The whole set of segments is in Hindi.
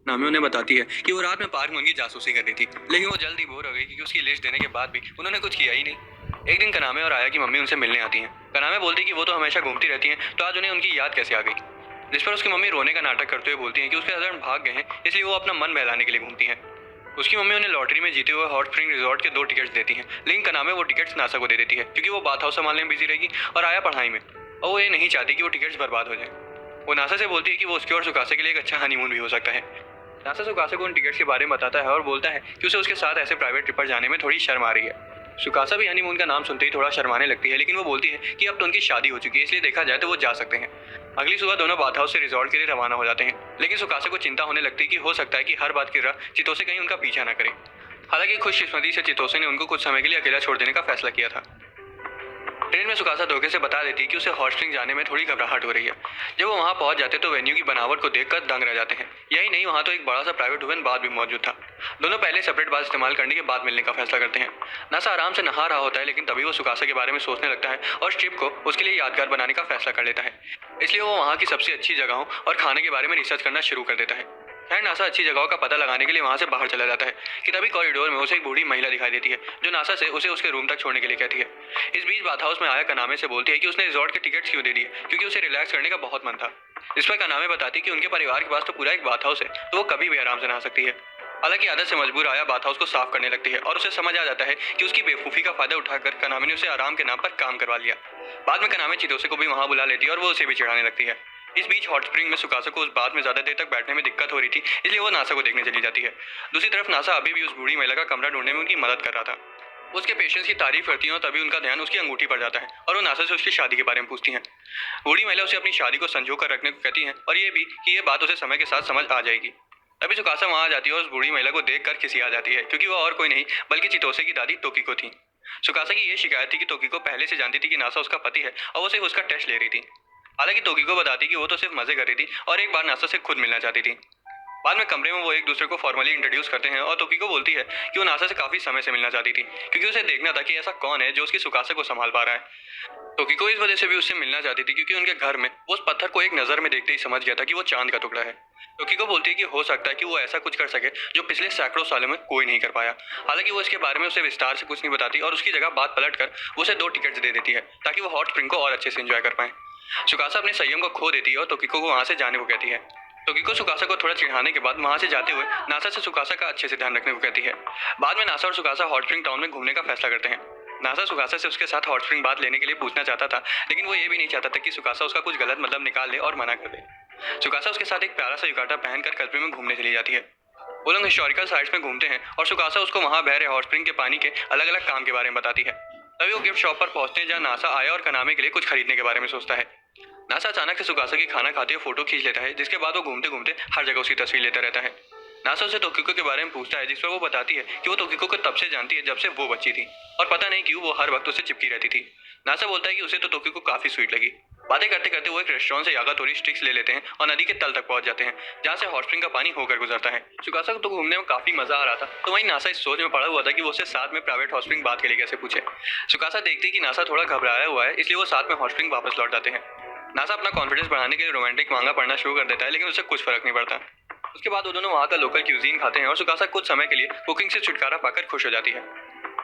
नामी उन्हें बताती है कि वो रात में पार्क में उनकी जासूसी कर रही थी, लेकिन वो जल्दी बोर हो गई क्योंकि उसकी लिस्ट देने के बाद भी उन्होंने कुछ किया ही नहीं। एक दिन कनामे और आया की मम्मी उनसे मिलने आती हैं। कनामे बोलती है कि वो तो हमेशा घूमती रहती हैं, तो आज उन्हें उनकी याद कैसे आ गई। जिस पर उसकी मम्मी रोने का नाटक करते हुए बोलती है कि उसके हस्बैंड भाग गए हैं, इसलिए वो अपना मन बहलाने के लिए घूमती हैं। उसकी मम्मी उन्हें लॉटरी में जीते हुए हॉट स्प्रिंग रिजॉर्ट के 2 टिकट्स देती हैं, लेकिन कनामे वो टिकट्स नासा को दे देती है क्योंकि वो बाथ हाउस संभालने में बिजी रहेगी और आया पढ़ाई में, और वो ये नहीं चाहती कि वो टिकट्स बर्बाद हो जाए। वो नासा से बोलती है कि वो उसके और सुकासे के लिए एक अच्छा हनीमून भी हो सकता है। नासा सुकासे को उन टिकट्स के बारे में बताता है और बोलता है कि उसे उसके साथ ऐसे प्राइवेट ट्रिप पर जाने में थोड़ी शर्म आ रही है। सुकासा भी हनीमून का नाम सुनते ही थोड़ा शर्माने लगती है, लेकिन वो बोलती है कि अब तो उनकी शादी हो चुकी है, इसलिए देखा जाए तो वो जा सकते हैं। अगली सुबह दोनों बाथ हाउस से रिजॉर्ट के लिए रवाना हो जाते हैं, लेकिन सुकासे को चिंता होने लगती है कि हो सकता है कि हर बात की राह चितोसे कहीं उनका पीछा न करे। हालांकि खुशकिस्मती से चितोसे ने उनको कुछ समय के लिए अकेला छोड़ देने का फैसला किया था। ट्रेन में सुकासा धोखे से बता देती है कि उसे हॉट स्प्रिंग जाने में थोड़ी घबराहट हो रही है। जब वो वहां पहुंच जाते तो वेन्यू की बनावट को देखकर दंग रह जाते हैं। यही नहीं, वहां तो एक बड़ा सा प्राइवेट वुमेन बाथ भी मौजूद था। दोनों पहले सेपरेट बाथ इस्तेमाल करने के बाद मिलने का फैसला करते हैं। नासा आराम से नहा रहा होता है, लेकिन तभी वो सुकासा के बारे में सोचने लगता है और इस ट्रिप को उसके लिए यादगार बनाने का फैसला कर लेता है। इसलिए वो वहाँ की सबसे अच्छी जगहों और खाने के बारे में रिसर्च करना शुरू कर देता है। खैर, नासा अच्छी जगहों का पता लगाने के लिए वहां से बाहर चला जाता है कि तभी कॉरिडोर में उसे एक बूढ़ी महिला दिखाई देती है, जो नासा से उसे उसके रूम तक छोड़ने के लिए कहती है। इस बीच बाथ हाउस में आया कनामे से बोलती है कि उसने रिजॉर्ट के टिकट्स क्यों दे दिए, क्योंकि उसे रिलैक्स करने का बहुत मन था। इस पर कनामे बताती है कि उनके परिवार के पास तो पूरा एक बाथ हाउस है, तो वो कभी भी आराम से नहा सकती है। हालांकि आदत से मजबूर आया बाथ हाउस को साफ करने लगती है और उसे समझ आ जाता है कि उसकी बेवकूफ़ी का फायदा उठाकर कनामे ने उसे आराम के नाम पर काम करवा लिया। बाद में कनामे चितोसे को भी वहां बुला लेती है और वो उसे भी चिढ़ाने लगती है। इस बीच हॉट स्प्रिंग में सुकासा को उस बात में ज्यादा देर तक बैठने में दिक्कत हो रही थी, इसलिए वो नासा को देखने चली जाती है। दूसरी तरफ नासा अभी भी उस बूढ़ी महिला का कमरा ढूंढने में उनकी मदद कर रहा था। उसके पेशेंस की तारीफ करती है और तभी उनका ध्यान उसकी अंगूठी पर जाता है और वो नासा से उसकी शादी के बारे में पूछती हैं। बूढ़ी महिला उसे अपनी शादी को संजो कर रखने को कहती है और ये भी कि ये बात उसे समय के साथ समझ आ जाएगी। तभी सुकासा वहां आ जाती है और उस बूढ़ी महिला को देखकर खिसी आ जाती है, क्योंकि वो और कोई नहीं बल्कि चितोसे की दादी तोकिको थी। सुकासा की ये शिकायत थी कि तोकिको पहले से जानती थी कि नासा उसका पति है और वो सिर्फ उसका टेस्ट ले रही थी। हालांकि तोकिको बताती कि वो तो सिर्फ मजे कर रही थी और एक बार नासा से खुद मिलना चाहती थी। बाद में कमरे में वो एक दूसरे को फॉर्मली इंट्रोड्यूस करते हैं और तोकिको बोलती है कि वो नासा से काफी समय से मिलना चाहती थी, क्योंकि उसे देखना था कि ऐसा कौन है जो उसकी सुकासा को संभाल पा रहा है। तोकिको इस वजह से भी उससे मिलना चाहती थी क्योंकि उनके घर में वो उस पत्थर को एक नजर में देखते ही समझ गया था कि वो चांद का टुकड़ा है। तोकिको बोलती है कि हो सकता है कि वो ऐसा कुछ कर सके जो पिछले सैकड़ों सालों में कोई नहीं कर पाया। हालांकि वो इसके बारे में उसे विस्तार से कुछ नहीं बताती और उसकी जगह बात पलट कर वो उसे 2 टिकट्स दे देती है ताकि वो हॉट स्प्रिंग को और अच्छे से एंजॉय कर पाए। सुकासा अपने संयम को खो देती है और तोकिको को वहां से जाने को कहती है। तोकिको सुकासा को थोड़ा चिढ़ाने के बाद वहां से जाते हुए नासा से सुकासा का अच्छे से ध्यान रखने को कहती है। बाद में नासा और सुकासा हॉट स्प्रिंग टाउन में घूमने का फैसला करते हैं। नासा सुकासा से उसके साथ हॉट स्प्रिंग बात लेने के लिए पूछना चाहता था, लेकिन वो ये भी नहीं चाहता था कि सुकासा उसका कुछ गलत मतलब निकाल ले और मना कर दे। सुकासा उसके साथ एक प्यारा सा युकाटा पहनकर कस्बे में घूमने चली जाती है। वो लोग हिस्टोरिकल साइट्स में घूमते हैं और सुकासा उसको वहां बह रहे हॉट स्प्रिंग के पानी के अलग अलग काम के बारे में बताती है। तभी वो गिफ्ट शॉप पर पहुंचते हैं जहाँ नासा आया और कनामे के लिए कुछ खरीदने के बारे में सोचता है। नासा अचानक से सुकासा की खाना खाते हुए फोटो खींच लेता है, जिसके बाद वो घूमते घूमते हर जगह उसकी तस्वीर लेता रहता है। नासा उसे तोकिको के बारे में पूछता है, जिस पर वो बताती है कि वो तोकिको को तब से जानती है जब से वो बच्ची थी और पता नहीं क्यों वो हर वक्त उसे चिपकी रहती थी। नासा बोलता है कि उसे तो तोकिको काफी स्वीट लगी। बातें करते करते वो एक रेस्टोरेंट से यागातोरी स्टिक्स ले लेते हैं और नदी के तल तक पहुंच जाते हैं, जहाँ से हॉट स्प्रिंग का पानी होकर गुजरता है। सुकासा को तो घूमने में काफी मजा आ रहा था, तो वहीं नासा इस सोच में पड़ा हुआ था कि वो उससे साथ में प्राइवेट हॉट स्प्रिंग बात के लिए कैसे पूछे। सुकासा देखती है कि नासा थोड़ा घबराया हुआ है, इसलिए वो साथ में हॉट स्प्रिंग वापस लौट जाते हैं। नासा अपना कॉन्फिडेंस बढ़ाने के लिए रोमांटिक मांगा पढ़ना शुरू कर देता है, लेकिन उससे कुछ फर्क नहीं पड़ता। उसके बाद वो दोनों वहाँ का लोकल क्यूजीन खाते हैं और सुकासा कुछ समय के लिए कुकिंग से छुटकारा पाकर खुश हो जाती है।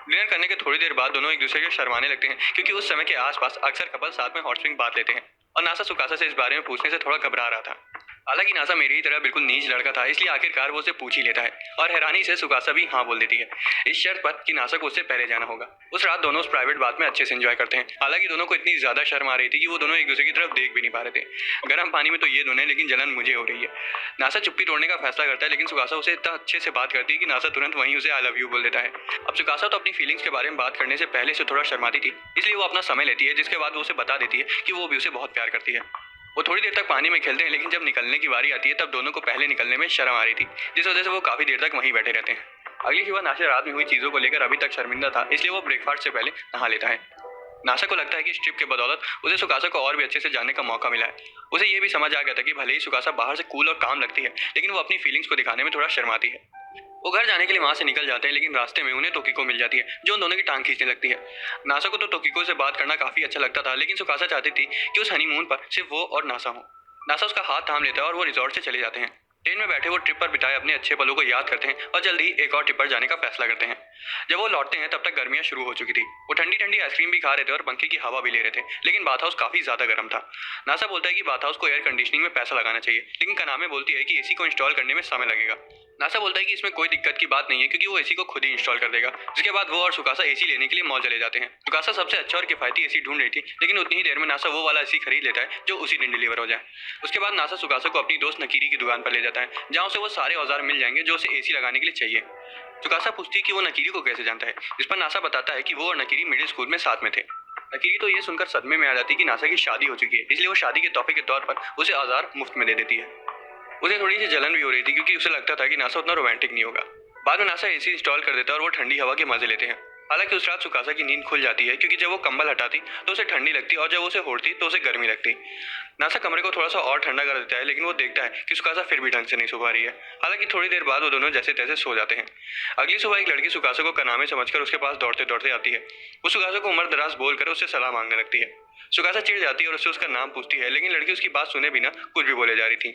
डिनर करने के थोड़ी देर बाद दोनों एक दूसरे के शर्माने लगते हैं, क्योंकि उस समय के आसपास अक्सर कपल साथ में हॉट स्प्रिंग बात लेते हैं और नासा सुकासा से इस बारे में पूछने से थोड़ा घबरा रहा था। हालांकि नासा मेरी ही तरह बिल्कुल नीच लड़का था, इसलिए आखिरकार वो उसे पूछ ही लेता है और हैरानी से सुकासा भी हाँ बोल देती है, इस शर्त पर कि नासा को उससे पहले जाना होगा। उस रात दोनों उस प्राइवेट बात में अच्छे से एंजॉय करते हैं। हालांकि दोनों को इतनी ज्यादा शर्म आ रही थी कि वो दोनों एक दूसरे की तरफ देख भी नहीं पा रहे थे। गर्म पानी में तो ये दोनों, लेकिन जलन मुझे हो रही है। नासा चुप्पी तोड़ने का फैसला करता है, लेकिन सुकासा उसे इतना अच्छे से बात करती है कि नासा तुरंत वहीं उसे आई लव यू बोल देता है। अब सुकासा तो अपनी फीलिंग्स के बारे में बात करने से पहले से थोड़ा शर्माती थी, इसलिए वो अपना समय लेती है, जिसके बाद वो उसे बता देती है कि वो भी उसे बहुत प्यार करती है। वो थोड़ी देर तक पानी में खेलते हैं, लेकिन जब निकलने की बारी आती है तब दोनों को पहले निकलने में शर्म आ रही थी, जिस वजह से वो काफी देर तक वहीं बैठे रहते हैं। अगली सुबह नासा रात में हुई चीजों को लेकर अभी तक शर्मिंदा था, इसलिए वो ब्रेकफास्ट से पहले नहा लेता है। नासा को लगता है कि इस ट्रिप के बदौलत उसे सुकासा को और भी अच्छे से जानने का मौका मिला है। उसे ये भी समझ आ गया था कि भले ही सुकासा बाहर से कूल और काम लगती है, लेकिन वो अपनी फीलिंग्स को दिखाने में थोड़ा शर्माती है। वो घर जाने के लिए वहां से निकल जाते हैं, लेकिन रास्ते में उन्हें तोकिको मिल जाती है, जो उन दोनों की टांग खींचने लगती है। नासा को तो तोकिको से बात करना काफी अच्छा लगता था, लेकिन सुकासा चाहती थी कि उस हनीमून पर सिर्फ वो और नासा हो। नासा उसका हाथ थाम लेता है और वो रिजॉर्ट से चले जाते हैं। ट्रेन में बैठे वो ट्रिप पर बिताए अपने अच्छे पलों को याद करते हैं और जल्द ही एक और ट्रिप पर जाने का फैसला करते हैं। जब वो लौटते हैं तब तक गर्मियां शुरू हो चुकी थी। वो ठंडी ठंडी आइसक्रीम भी खा रहे थे और पंखे की हवा भी ले रहे थे, लेकिन बाथ हाउस काफी ज्यादा गर्म था। नासा बोलता है कि बाथ हाउस को एयर कंडीशनिंग में पैसा लगाना चाहिए, लेकिन कनामे बोलती है कि एसी को इंस्टॉल करने में समय लगेगा। नासा बोलता है कि इसमें कोई दिक्कत की बात नहीं है क्योंकि वो एसी को खुद ही इंस्टॉल कर देगा। जिसके बाद वो और सुकासा एसी लेने के लिए मॉल चले जाते हैं। सुकासा सबसे अच्छा और किफायती एसी ढूंढ रही थी, लेकिन उतनी ही देर में नासा वो वाला एसी खरीद लेता है जो उसी दिन डिलीवर हो जाए। उसके बाद नासा सुकासा को अपनी दोस्त नकीरी की दुकान पर ले जाता है, जहाँ उसे वो सारे औजार मिल जाएंगे जो उसे एसी लगाने के लिए चाहिए। सुकासा पूछती है कि वो नकीरी को कैसे जानता है, जिस पर नासा बताता है कि वो और नकीरी मिडिल स्कूल में साथ में थे। नकीरी तो ये सुनकर सदमे में आ जाती है कि नासा की शादी हो चुकी है, इसलिए वो शादी के तोहफे के तौर पर उसे औजार मुफ्त में दे देती है। उसे थोड़ी सी जलन भी हो रही थी क्योंकि उसे लगता था कि नासा उतना रोमांटिक नहीं होगा। बाद में नासा एसी इंस्टॉल कर देता है और वो ठंडी हवा के मजे लेते हैं। हालांकि उस रात सुकासा की नींद खुल जाती है क्योंकि जब वो कंबल हटाती तो उसे ठंडी लगती और जब उसे ओढ़ती तो उसे गर्मी लगती। नासा कमरे को थोड़ा सा और ठंडा कर देता है, लेकिन वो देखता है कि सुकासा फिर भी ढंग से नहीं सो पा रही है। हालांकि थोड़ी देर बाद वो दोनों जैसे तैसे सो जाते हैं। अगली सुबह एक लड़की सुकासा को कनामे समझकर उसके पास दौड़ते दौड़ते आती है। वो सुकासा को उम्र दराज बोलकर उससे सलाह मांगने लगती है। सुकासा चिढ़ जाती है और उससे उसका नाम पूछती है, लेकिन लड़की उसकी बात सुने बिना कुछ भी बोले जा रही थी।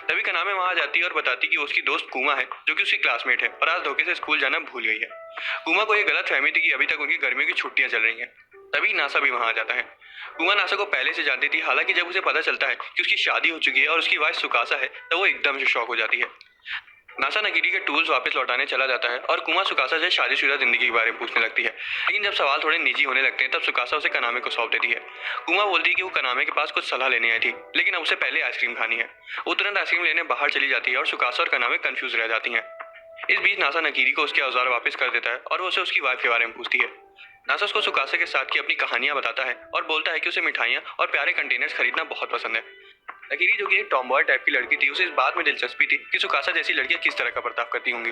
तभी कनामे वहां आ जाती है और बताती कि उसकी दोस्त कुमा है जो कि उसकी क्लासमेट है और आज धोखे से स्कूल जाना भूल गई है। कुमा को ये गलत फहमी थी कि अभी तक उनकी गर्मियों की छुट्टियां चल रही हैं। तभी नासा भी वहां आ जाता है। कुमा नासा को पहले से जानती थी, हालांकि जब उसे पता चलता है कि उसकी शादी हो चुकी है और उसकी वाइफ सुकासा है तो वो एकदम से शॉक हो जाती है। नासा नकीरी के टूल्स वापस लौटाने चला जाता है और कुमा सुकासा से शादीशुदा जिंदगी के बारे में पूछने लगती है। लेकिन जब सवाल थोड़े निजी होने लगते हैं तब सुकासा उसे कनामे को सौंप देती है। कुमा बोलती है कि वो कनामे के पास कुछ सलाह लेने आई थी, लेकिन अब उसे पहले आइसक्रीम खानी है। वो तुरंत आइसक्रीम लेने बाहर चली जाती है और सुकासा और कनामे कंफ्यूज रह जाती हैं। इस बीच नासा नकीरी को उसके औजार वापस कर देता है और वो उसे उसकी वाइफ के बारे में पूछती है। नासा उसको सुकासे के साथ की अपनी कहानियां बताता है और बोलता है कि उसे मिठाइयां और प्यारे कंटेनर्स खरीदना बहुत पसंद है। नकीरी जो कि एक टॉमबॉय टाइप की लड़की थी, उसे इस बात में दिलचस्पी थी कि सुकासा जैसी लड़कियां किस तरह का बर्ताव करती होंगी।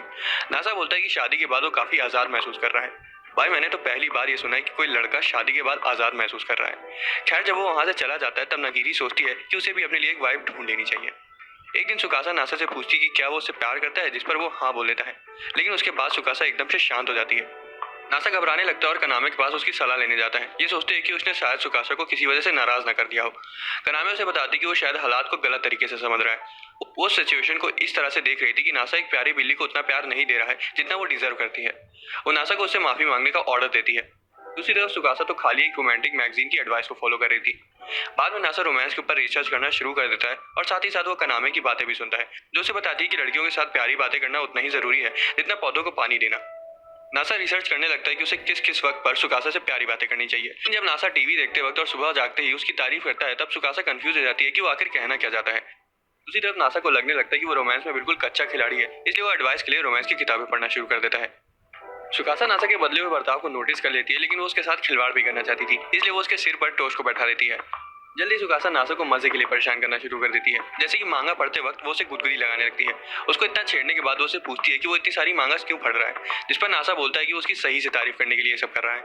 नासा बोलता है कि शादी के बाद वो काफी आजाद महसूस कर रहा है। भाई मैंने तो पहली बार ये सुना है कि कोई लड़का शादी के बाद आजाद महसूस कर रहा है। खैर जब वो वहां से चला जाता है तब नकीरी सोचती है कि उसे भी अपने लिए एक वाइफ ढूंढ लेनी चाहिए। एक दिन सुकासा नासा से पूछती है कि क्या वो उससे प्यार करता है, जिस पर वो हाँ बोल देता है। लेकिन उसके बाद सुकासा एकदम से शांत हो जाती है। नासा घबराने लगता है और कनामे के पास उसकी सलाह लेने जाता है। ये सोचते हैं कि उसने शायद सुकासा को किसी वजह से नाराज न कर दिया हो। कनामे उसे बताती कि वो शायद हालात को गलत तरीके से समझ रहा है। वो सिचुएशन को इस तरह से देख रही थी कि नासा एक प्यारी बिल्ली को उतना प्यार नहीं दे रहा है जितना वो डिजर्व करती है। वो नासा को उससे माफी मांगने का ऑर्डर देती है। दूसरी तरफ सुकासा तो खाली एक रोमांटिक मैगजीन की एडवाइस को फॉलो कर रही थी। बाद में नासा रोमांस के ऊपर रिसर्च करना शुरू कर देता है और साथ ही साथ वो कनामे की बातें भी सुनता है, जो उसे बताती है कि लड़कियों के साथ प्यारी बातें करना उतना ही जरूरी है जितना पौधों को पानी देना। नासा रिसर्च करने लगता है कि उसे किस किस वक्त पर सुकासा से प्यारी बातें करनी चाहिए। जब नासा टीवी देखते वक्त और सुबह जागते ही उसकी तारीफ करता है तब सुकासा कंफ्यूज हो जाती है कि वो आखिर कहना क्या चाहता है। दूसरी तरफ नासा को लगने लगता है कि वो रोमांस में बिल्कुल कच्चा खिलाड़ी है, इसलिए वो एडवाइस के लिए रोमांस की किताबें पढ़ना शुरू कर देता है। सुकासा नासा के बदले हुए बर्ताव को नोटिस कर लेती है, लेकिन वो उसके साथ खिलवाड़ भी करना चाहती थी, इसलिए वो उसके सिर पर टोस्ट को बैठा देती है। जल्दी सुकासा नासा को मजे के लिए परेशान करना शुरू कर देती है। जैसे कि मांगा पढ़ते वक्त वो उसे गुदगुदी लगाने लगती है। उसको इतना छेड़ने के बाद वो उसे पूछती है कि वो इतनी सारी मांगास क्यों पढ़ रहा है, जिस पर नासा बोलता है कि वो उसकी सही से तारीफ करने के लिए सब कर रहा है।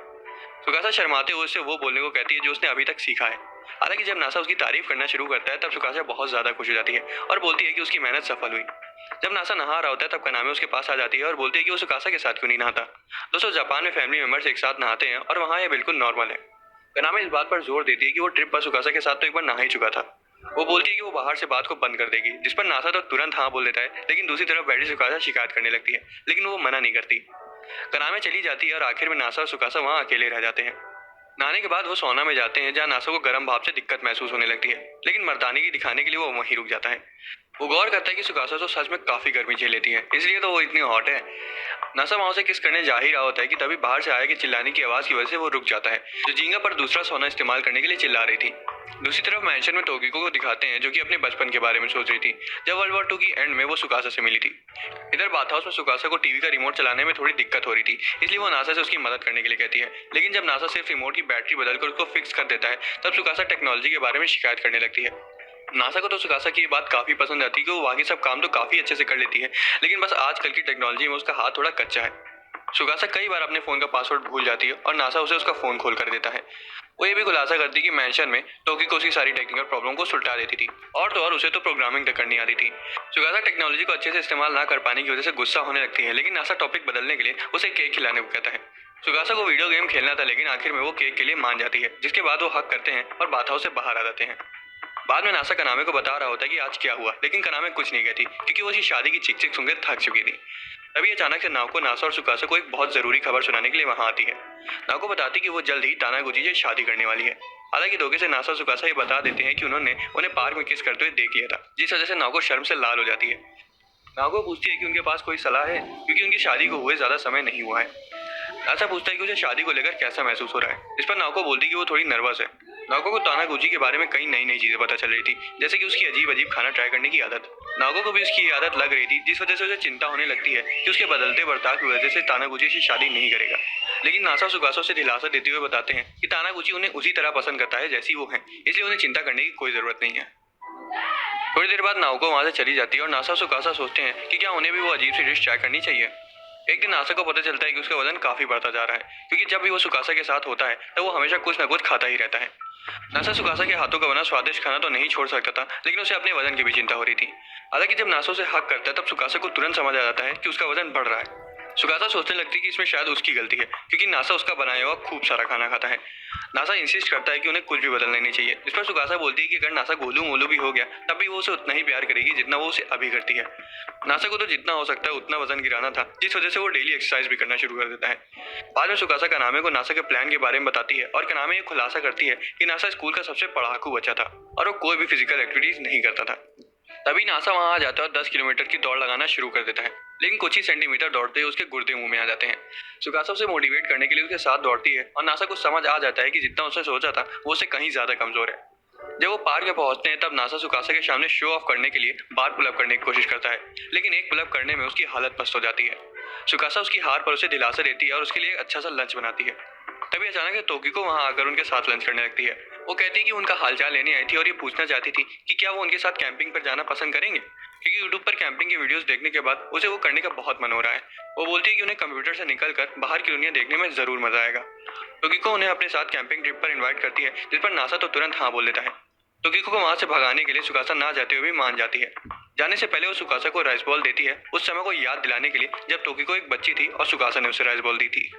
सुकासा शर्माते हुए उससे वो बोलने को कहती है जो उसने अभी तक सीखा है। हालांकि जब नासा उसकी तारीफ करना शुरू करता है तब सुकासा बहुत ज्यादा खुश हो जाती है और बोलती है कि उसकी मेहनत सफल हुई। जब नासा नहा रहा होता है तब कनामे उसके पास आ जाती है और बोलती है कि वो सुकासा के साथ क्यों नहीं नहाता। दोस्तों जापान में फैमिली मेंबर्स एक साथ नहाते हैं और वहाँ यह बिल्कुल नॉर्मल है। कनामे इस बात पर जोर देती है कि वो ट्रिप पर सुकासा के साथ तो एक बार नहा ही चुका था। वो बोलती है कि वो बाहर से बात को बंद कर देगी, जिस पर नासा तो तुरंत हाँ बोल देता है, लेकिन दूसरी तरफ बैठी सुकासा शिकायत करने लगती है, लेकिन वो मना नहीं करती। कनामे चली जाती है और आखिर में नासा और सुकासा वहाँ अकेले रह जाते हैं। नहाने के बाद वो सोना में जाते हैं जहाँ नासा को गर्म भाप से दिक्कत महसूस होने लगती है, लेकिन मर्दानगी दिखाने के लिए वो वहीं रुक जाता है। वो गौर करता है कि सुकासा तो सच में काफी गर्मी झेल लेती है, इसलिए तो वो इतनी हॉट है। नासा वहां से किस करने जा ही रहा होता है कि तभी बाहर से आया कि चिल्लाने की आवाज की वजह से वो रुक जाता है, जो झींगा पर दूसरा सोना इस्तेमाल करने के लिए चिल्ला रही थी। दूसरी तरफ मैंशन में तोकिको को दिखाते हैं जो कि अपने बचपन के बारे में सोच रही थी जब वर्ल्ड वॉर 2 की एंड में वो सुकासा से मिली थी। इधर बाथ हाउस में सुकासा को टीवी का रिमोट चलाने में थोड़ी दिक्कत हो रही थी, इसलिए वो नासा से उसकी मदद करने के लिए कहती है। लेकिन जब नासा सिर्फ रिमोट की बैटरी बदलकर उसको फिक्स कर देता है तब सुकासा टेक्नोलॉजी के बारे में शिकायत करने लगती है। नासा को तो सुकासा की ये बात काफी पसंद आती है कि वो बाकी सब काम तो काफी अच्छे से कर लेती है, लेकिन बस आजकल की टेक्नोलॉजी में उसका हाथ थोड़ा कच्चा है। सुकासा कई बार अपने फोन का पासवर्ड भूल जाती है और नासा उसे उसका फोन खोल कर देता है। वो ये भी खुलासा करती कि मैंशन में टोकिको उसकी सारी टेक्निकल प्रॉब्लम को सुलटा देती थी और तो और उसे तो प्रोग्रामिंग तक करनी आती थी। सुकासा टेक्नोलॉजी को अच्छे से इस्तेमाल ना कर पाने की वजह से गुस्सा होने लगती है, लेकिन नासा टॉपिक बदलने के लिए उसे केक खिलाने को कहता है। सुकासा को वीडियो गेम खेलना था, लेकिन आखिर में वो केक के लिए मान जाती है, जिसके बाद वो हक करते हैं और बाथ हाउस से बाहर आ जाते हैं। बाद में नासा कनामे को बता रहा होता है कि आज क्या हुआ, लेकिन कनामे कुछ नहीं कहती क्योंकि वो उसकी शादी की चिक चिक सुनकर थक चुकी थी। तभी अचानक से नाओको नासा और सुकासा को एक बहुत जरूरी खबर सुनाने के लिए वहां आती है। नाओको बताती कि वो जल्द ही तानागुची से शादी करने वाली है। हालांकि धोखे से नासा और सुकासा ये बता देते हैं कि उन्होंने उन्हें पार्क में किस करते हुए देख लिया था, जिस वजह से नाओको शर्म से लाल हो जाती है। नाओको पूछती है कि उनके पास कोई सलाह है क्योंकि उनकी शादी को हुए ज्यादा समय नहीं हुआ है। नासा पूछता है कि उसे शादी को लेकर कैसा महसूस हो रहा है। इस पर नाओको बोलती है कि वो थोड़ी नर्वस है। नाओको को तानागुची के बारे में कई नई नई चीजें पता चल रही थी, जैसे कि उसकी अजीब अजीब खाना ट्राई करने की आदत। नाओको को भी उसकी आदत लग रही थी, जिस वजह से उसे चिंता होने लगती है कि उसके बदलते बर्ताव की वजह से तानागुची से शादी नहीं करेगा। लेकिन नासा सुकासो से दिलासा देते हुए बताते हैं कि तानागुची उन्हें उसी तरह पसंद करता है जैसी वो है, इसलिए उन्हें चिंता करने की कोई जरूरत नहीं है। थोड़ी देर बाद नाओको वहां से चली जाती है और नासा और सुकासा सोचते हैं कि क्या उन्हें भी वो अजीब सी डिश ट्राई करनी चाहिए। एक दिन नासा को पता चलता है कि उसका वजन काफी बढ़ता जा रहा है, क्योंकि जब भी वो सुकासा के साथ होता है तो वो हमेशा कुछ न कुछ खाता ही रहता है। नासा सुकासा के हाथों का बना स्वादिष्ट खाना तो नहीं छोड़ सकता था, लेकिन उसे अपने वजन की भी चिंता हो रही थी। हालांकि जब नासा उसे हक करता है तब सुकासा को तुरंत समझ आ जाता है कि उसका वजन बढ़ रहा है। सुकासा सोचने लगती है कि इसमें शायद उसकी गलती है, क्योंकि नासा उसका बनाया हुआ खूब सारा खाना खाता है। नासा इंसिस्ट करता है कि उन्हें कुछ भी बदलना नहीं चाहिए। इस पर सुकासा बोलती है कि अगर नासा गोलू मोलू भी हो गया तब भी वो उसे उतना ही प्यार करेगी जितना वो उसे अभी करती है। नासा को तो जितना हो सकता है उतना वजन गिराना था, जिस वजह से वो डेली एक्सरसाइज भी करना शुरू कर देता है। बाद में सुकासा कनामे को नासा के प्लान के बारे में बताती है और कनामे ये खुलासा करती है कि नासा स्कूल का सबसे पढ़ाकू बच्चा था और वो कोई भी फिजिकल एक्टिविटीज नहीं करता था। तभी नासा वहां आ जाता है और 10 किलोमीटर की दौड़ लगाना शुरू कर देता है, लेकिन कुछ ही सेंटीमीटर दौड़ते ही उसके गुर्दे मुंह में आ जाते हैं। सुकासा उसे मोटिवेट करने के लिए उसके साथ दौड़ती है और नासा को समझ आ जाता है कि जितना उसने सोचा था वो उससे कहीं ज्यादा कमजोर है। जब वो पार्क में पहुंचते हैं तब नासा सुकासा के सामने शो ऑफ करने के लिए बार पुलअप करने की कोशिश करता है, लेकिन एक पुलअप करने में उसकी हालत पस्त हो जाती है। सुकासा उसकी हार पर उसे दिलासा देती है और उसके लिए एक अच्छा सा लंच बनाती है। तभी अचानक से तोकिको वहां आकर उनके साथ लंच करने लगती है। वो कहती है कि उनका हालचाल लेने आई थी और ये पूछना चाहती थी कि क्या वो उनके साथ कैंपिंग पर जाना पसंद करेंगे, क्योंकि यूट्यूब पर कैंपिंग के वीडियोस देखने के बाद उसे वो करने का बहुत मन हो रहा है। वो बोलती है कि उन्हें कंप्यूटर से निकलकर बाहर की दुनिया देखने में जरूर मजा आएगा। तोकिको उन्हें अपने साथ कैंपिंग ट्रिप पर इन्वाइट करती है, जिस पर नासा तो तुरंत हाँ बोल देता है। तोकिको को वहां से भगाने के लिए सुकासा ना जाते हुए भी मान जाती है। जाने से पहले वो सुकासा को राइस बॉल देती है, उस समय को याद दिलाने के लिए जब तोकिको एक बच्ची थी और सुकासा ने उसे राइस बॉल दी थी।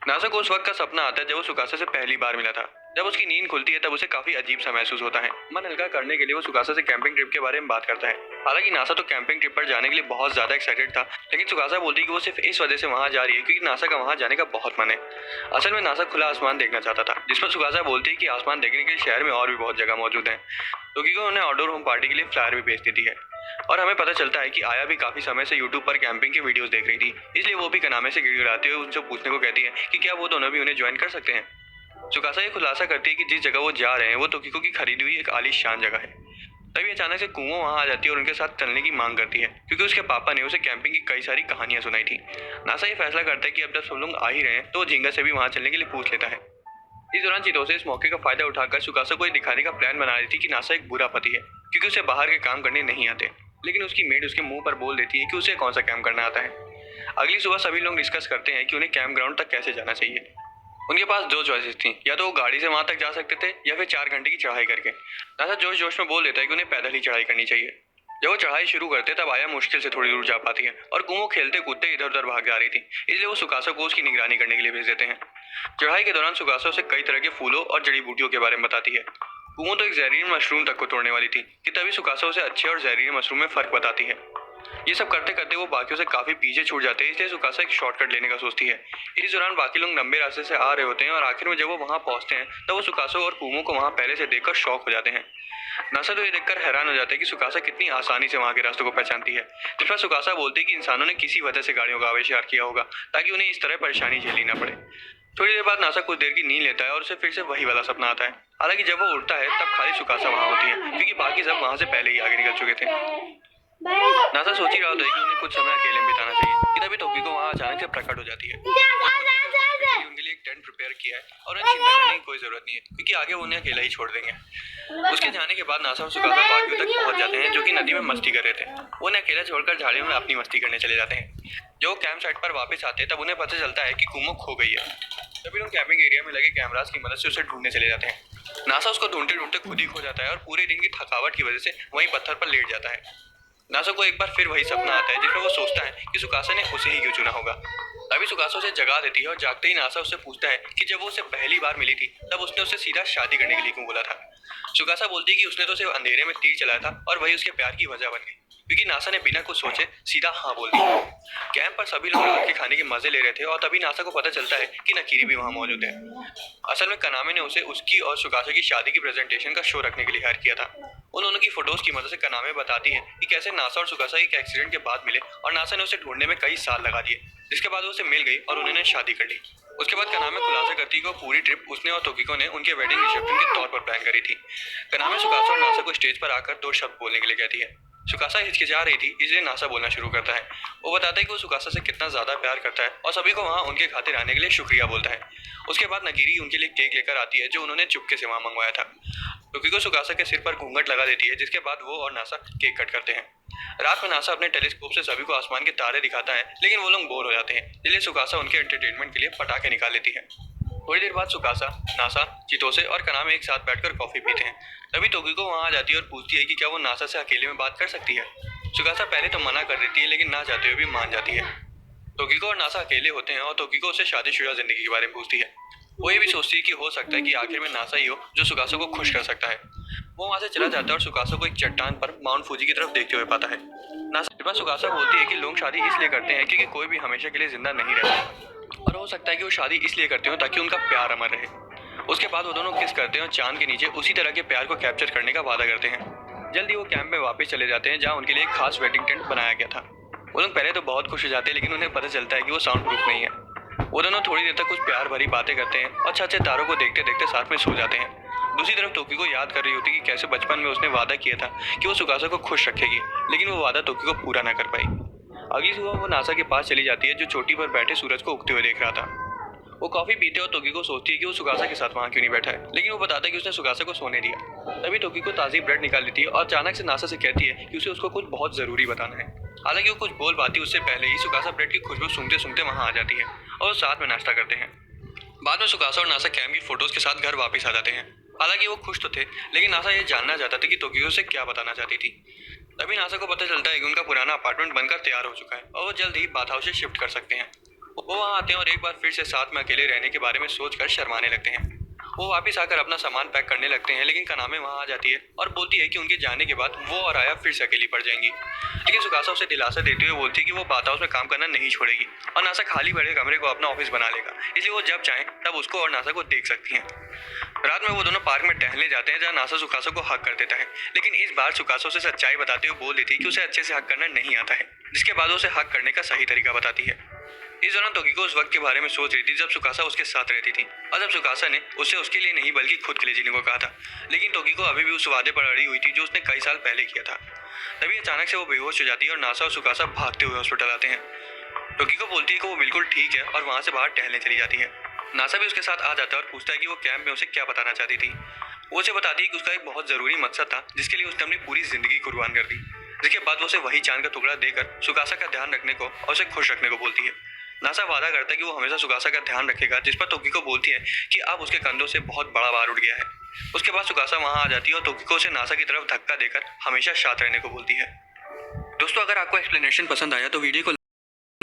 नासा को उस वक्त का सपना आता है जब वो सुकासा से पहली बार मिला था। जब उसकी नींद खुलती है तब उसे काफी अजीब सा महसूस होता है। मन हल्का करने के लिए वो सुकासा से कैंपिंग ट्रिप के बारे में बात करता है। हालांकि नासा तो कैंपिंग ट्रिप पर जाने के लिए बहुत ज्यादा एक्साइटेड था, लेकिन सुकासा बोलती है कि वो सिर्फ इस वजह से वहां जा रही है क्योंकि नासा का वहां जाने का बहुत मन है। असल में नासा खुला आसमान देखना चाहता था, जिस पर सुकासा बोलती है कि आसमान देखने के लिए शहर में और भी बहुत जगह मौजूद है। तोकिको उन्हें आउटडोर होम पार्टी के लिए फ्लायर भी भेज देती है और हमें पता चलता है कि आया भी काफी समय से यूट्यूब पर कैंपिंग के वीडियोस देख रही थी, इसलिए वो भी कनामे से गिड़गिड़ाते हुए उनसे पूछने को कहती है कि क्या वो दोनों भी उन्हें ज्वाइन कर सकते हैं। सुकासा ये खुलासा करती है कि जिस जगह वो जा रहे हैं वो तोकिको की खरीदी हुई एक आलीशान जगह है। तभी अचानक से कुओं वहां आ जाती है और उनके साथ चलने की मांग करती है, क्योंकि उसके पापा ने उसे कैंपिंग की कई सारी कहानियां सुनाई थी। नासा ये फैसला करता है कि अब जब सब लोग आ ही रहे हैं तो वो झींगा से भी वहां चलने के लिए पूछ लेता है। इस दौरान चितोसे इस मौके का फायदा उठाकर सुकासा को ये दिखाने का प्लान बना रही थी कि नासा एक बुरा पति है, क्योंकि उसे बाहर के काम करने नहीं आते। लेकिन उसकी मेड उसके मुंह पर बोल देती है कि उसे कौन सा काम करना आता है। अगली सुबह सभी लोग डिस्कस करते हैं कि उन्हें कैंप ग्राउंड तक कैसे जाना चाहिए। उनके पास दो चॉइसेस थी, या तो वो गाड़ी से वहां तक जा सकते थे या फिर 4 घंटे की चढ़ाई करके। नासा जोश जोश में बोल देता है कि उन्हें पैदल ही चढ़ाई करनी चाहिए। जब वो चढ़ाई शुरू करते तब आया मुश्किल से थोड़ी दूर जा पाती है और कुमो खेलते कूदते इधर उधर भाग जा रही थी, इसलिए वो सुकासा को उसकी निगरानी करने के लिए भेज देते हैं। चढ़ाई के दौरान सुकासा उसे कई तरह के फूलों और जड़ी बूटियों के बारे में बताती है। कुमो तो एक जहरीली मशरूम तक को तोड़ने वाली थी कि तभी सुकासा उसे अच्छे और जहरीले मशरूम में फर्क बताती है। ये सब करते करते वो बाकियों से काफी पीछे छूट जाते हैं, इसलिए सुकासा एक शॉर्टकट लेने का सोचती है। इस दौरान बाकी लोग लंबे रास्ते से आ रहे होते हैं और आखिर में जब वो वहां पहुंचते हैं तब वो सुकासा और कुमो को वहां पहले से देखकर शॉक हो जाते हैं। नासा तो ये देखकर हैरान हो जाते हैं कि सुकासा कितनी आसानी से वहां के रास्तों को पहचानती है। जिस पर सुकासा बोलती है कि इंसानों ने किसी वजह से गाड़ियों का आविष्कार किया होगा ताकि उन्हें इस तरह परेशानी झेलनी न पड़े। थोड़ी देर बाद नासा कुछ देर की नींद लेता है और उसे फिर से वही वाला सपना आता है। हालांकि जब वो उठता है तब खाली सुकासा वहां होती है, क्योंकि बाकी सब वहां से पहले ही आगे निकल चुके थे। नासा सोच ही रहा होता है कि उन्हें कुछ समय अकेले में बिताना चाहिए कि तभी तोकिको वहां अचानक से प्रकट हो जाती है। उनके लिए एक टेंट प्रिपेयर किया है और उन्हें चिंता करने की कोई जरूरत नहीं है, क्योंकि आगे वो उन्हें अकेला ही छोड़ देंगे। उसके जाने के बाद नासा और सुकासा बाकियों तक पहुंच जाते हैं जो कि नदी में मस्ती कर रहे थे। वो उन्हें अकेला छोड़कर झाड़ियों में अपनी मस्ती करने चले जाते हैं। जब वो कैंप साइट पर वापस आते हैं तब उन्हें पता चलता है कि कुमो खो गई है। तभी लोग कैंपिंग एरिया में लगे कैमरास की मदद से उसे ढूंढने चले जाते हैं। नासा उसको ढूंढते ढूंढते खुद ही खो जाता है और पूरे दिन की थकावट की वजह से वहीं पत्थर पर लेट जाता है। नासा को एक बार फिर वही सपना आता है जिसमें वो सोचता है कि सुकासा ने उसे ही क्यों चुना होगा। तभी सुकासा उसे जगा देती है और जागते ही नासा उससे पूछता है कि जब वो उसे पहली बार मिली थी तब उसने उसे सीधा शादी करने के लिए क्यों बोला था। सुकासा बोलती है कि उसने तो सिर्फ अंधेरे में तीर चलाया था और वही उसके प्यार की वजह बन गई, क्योंकि नासा ने बिना कुछ सोचे सीधा हाँ बोल दिया। कैंप पर सभी लोग रात के खाने के मजे ले रहे थे और तभी नासा को पता चलता है कि नकीरी भी वहाँ मौजूद है। असल में कनामे ने उसे उसकी और सुकासा की शादी की प्रेजेंटेशन का शो रखने के लिए हायर किया था। उन दोनों की फोटोज की मदद से कनामे बताती है कि कैसे नासा और सुकासा एक एक्सीडेंट के बाद मिले और नासा ने उसे ढूंढने में कई साल लगा दिए, जिसके बाद वो उसे मिल गई और उन्होंने शादी कर ली। उसके बाद कनामे खुलासा करती है कि वो पूरी ट्रिप उसने और तोकिको ने उनके वेडिंग रिसेप्शन के तौर पर प्लान करी थी। कनामे सुकासा और नासा को स्टेज पर आकर 2 शब्द बोलने के लिए कहती है। सुकासा हिचकिचा रही थी, इसलिए नासा बोलना शुरू करता है। वो बताता है कि वो सुकासा से कितना ज्यादा प्यार करता है और सभी को वहाँ उनके खातिर आने के लिए शुक्रिया बोलता है। उसके बाद नगीरी उनके लिए केक लेकर आती है जो उन्होंने चुपके से वहाँ मंगवाया था। तोकिको सुकासा के सिर पर घूंघट लगा देती है, जिसके बाद वो और नासा केक कट करते हैं। रात में नासा अपने टेलीस्कोप से सभी को आसमान के तारे दिखाता है, लेकिन वो लोग बोर हो जाते हैं, इसलिए सुकासा उनके एंटरटेनमेंट के लिए पटाखे निकाल लेती है। थोड़ी देर बाद सुकासा, नासा, चितोसे और कनामे एक साथ बैठकर कॉफी पीते हैं। तभी तोकिको वहाँ आ जाती है और पूछती है कि क्या वो नासा से अकेले में बात कर सकती है। सुकासा पहले तो मना कर देती है, लेकिन ना चाहते हुए भी मान जाती है। तोकिको और नासा अकेले होते हैं और तोकिको उससे शादीशुदा जिंदगी के बारे में पूछती है। वो ये भी सोचती है कि हो सकता है कि आखिर में नासा ही हो जो सुकासा को खुश कर सकता है। वो वहाँ से चला जाता है और सुकासा को एक चट्टान पर माउंट फूजी की तरफ देखते हुए पाता है। नासा सुकासा बोलती है कि लोग शादी इसलिए करते हैं क्योंकि कोई भी हमेशा के लिए जिंदा नहीं रहता, और हो सकता है कि वो शादी इसलिए करते हो ताकि उनका प्यार अमर रहे। उसके बाद वो दोनों किस करते हैं और चांद के नीचे उसी तरह के प्यार को कैप्चर करने का वादा करते हैं। जल्दी वो कैंप में वापस चले जाते हैं जहाँ उनके लिए एक खास वेडिंग टेंट बनाया गया था। वो लोग पहले तो बहुत खुश हो जाते हैं, लेकिन उन्हें पता चलता है कि वो साउंड प्रूफ नहीं है। वो दोनों थोड़ी देर तक कुछ प्यार भरी बातें करते हैं और अच्छे तारों को देखते देखते साथ में सो जाते हैं। दूसरी तरफ तोकी को याद कर रही होती कि कैसे बचपन में उसने वादा किया था कि वो सुकासा को खुश रखेगी, लेकिन वो वादा तोकी को पूरा ना कर पाई। अगली सुबह वो नासा के पास चली जाती है जो चोटी पर बैठे सूरज को उगते हुए देख रहा था। वो कॉफी पीते और तोकी को सोचती है कि वो सुकासा के साथ वहाँ क्यों नहीं बैठा है, लेकिन वो बताता है कि उसने सुकासा को सोने दिया। तभी तोकी को ताज़ी ब्रेड निकाल लेती है और अचानक से नासा से कहती है कि उसे उसको कुछ बहुत ज़रूरी बताना है। हालांकि वो कुछ बोल पाती उससे पहले ही सुकासा ब्रेड की खुशबू सूंघते सूंघते वहाँ आ जाती है और वो साथ में नाश्ता करते हैं। बाद में सुकासा और नासा कैंप की फोटोज के साथ घर वापस आ जाते हैं। हालांकि वो खुश तो थे, लेकिन नासा ये जानना चाहता था कि तोकियो से क्या बताना चाहती थी। तभी नासा को पता चलता है कि उनका पुराना अपार्टमेंट बनकर तैयार हो चुका है और वो जल्द ही बाथ हाउस से शिफ्ट कर सकते हैं। वो वहाँ आते हैं और एक बार फिर से साथ में अकेले रहने के बारे में सोचकर शर्माने लगते हैं। वो वापस आकर अपना सामान पैक करने लगते हैं, लेकिन कनामे वहाँ आ जाती है और बोलती है कि उनके जाने के बाद वो और आया फिर से अकेली पड़ जाएंगी। लेकिन सुकासा उसे दिलासा देते हुए बोलती है कि वो बाथ हाउस में काम करना नहीं छोड़ेगी और नासा खाली बड़े कमरे को अपना ऑफिस बना लेगा, इसलिए वो जब चाहें तब उसको और नासा को देख सकती हैं। रात में वो दोनों पार्क में टहलने जाते हैं जहाँ नासा सुकासा को हक कर देता है, लेकिन इस बार सुकासा उसे सच्चाई बताते हुए बोल देती है कि उसे अच्छे से हक करना नहीं आता है, जिसके बाद उसे हक करने का सही तरीका बताती है। इस दौरान तोकिको उस वक्त के बारे में सोच रही थी जब सुकासा उसके साथ रहती थी और जब सुकासा ने उसे उसके लिए नहीं बल्कि खुद के लिए जीने को कहा था, लेकिन तोकिको अभी भी उस वादे पर अड़ी हुई थी जो उसने कई साल पहले किया था। तभी अचानक से वो बेहोश हो जाती है और नासा और सुकासा भागते हुए हॉस्पिटल आते हैं। तोकिको बोलती है कि वो बिल्कुल ठीक है और वहाँ से बाहर टहलने चली जाती है। नासा भी उसके साथ आ जाता है और पूछता है कि वो कैंप में उसे क्या बताना चाहती थी। वो उसे बताती है कि उसका एक बहुत ज़रूरी मकसद था जिसके लिए उसने अपनी पूरी ज़िंदगी कुर्बान कर दी। जिसके बाद वो उसे वही चांद का टुकड़ा देकर सुकासा का ध्यान रखने को और उसे खुश रखने को बोलती है। नासा वादा करता है कि वो हमेशा सुकासा का ध्यान रखेगा, जिस पर तोकिको बोलती है कि अब उसके कंधों से बहुत बड़ा भार उठ गया है। उसके बाद सुकासा वहाँ आ जाती है और तोकिको उसे नासा की तरफ धक्का देकर हमेशा साथ रहने को बोलती है। दोस्तों, अगर आपको एक्सप्लेनेशन पसंद आया तो वीडियो को